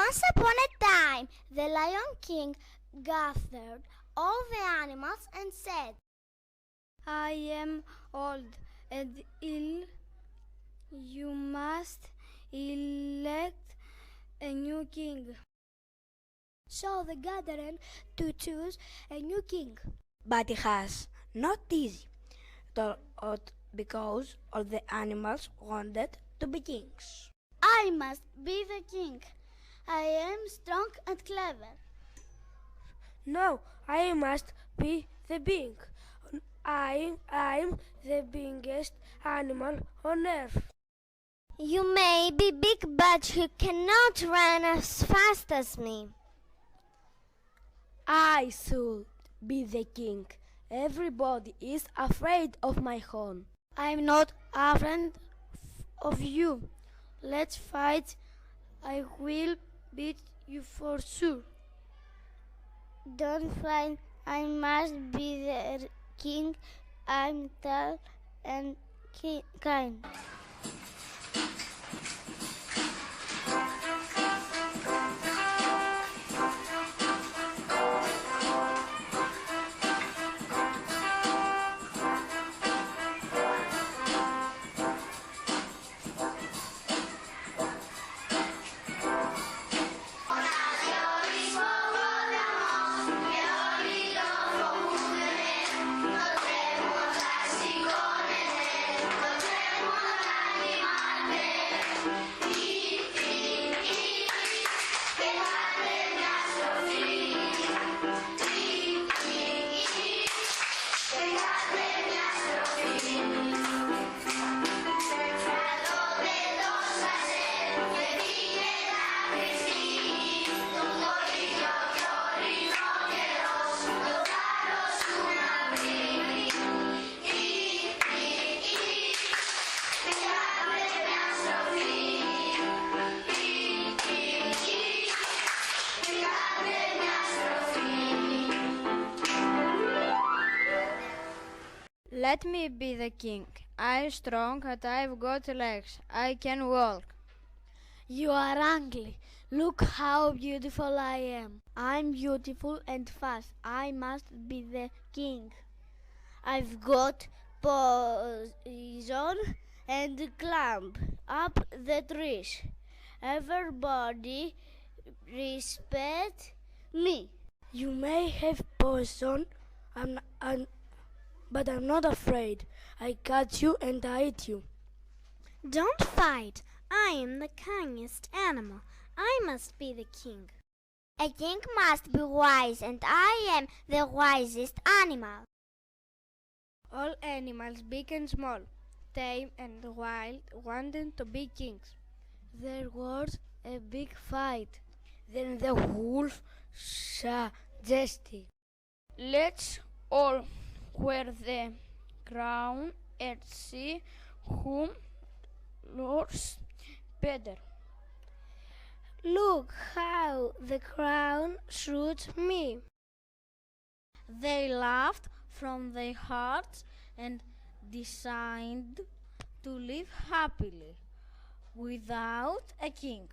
Once upon a time, the Lion King gathered all the animals and said, I am old and ill. You must elect a new king. So they gathered to choose a new king. But it has not easy, because all the animals wanted to be kings. I must be the king. I am strong and clever. No, I must be the king. I'm the biggest animal on earth. You may be big, but you cannot run as fast as me. I should be the king. Everybody is afraid of my horn. I'm not afraid of you. Let's fight. I will beat you for sure. Don't fight. I must be the king. I'm tall and kind. Let me be the king. I'm strong and I've got legs. I can walk. You are ugly. Look how beautiful I am. I'm beautiful and fast. I must be the king. I've got poison and climb up the trees. Everybody respect me. You may have poison, but I'm not afraid. I catch you and I eat you. Don't fight. I am the kindest animal. I must be the king. A king must be wise, and I am the wisest animal. All animals, big and small, tame and wild, wanted to be kings. There was a big fight. Then the wolf suggested, let's all wear the crown and see who looks better. Look how the crown suits me. They laughed from their hearts and decided to live happily without a king.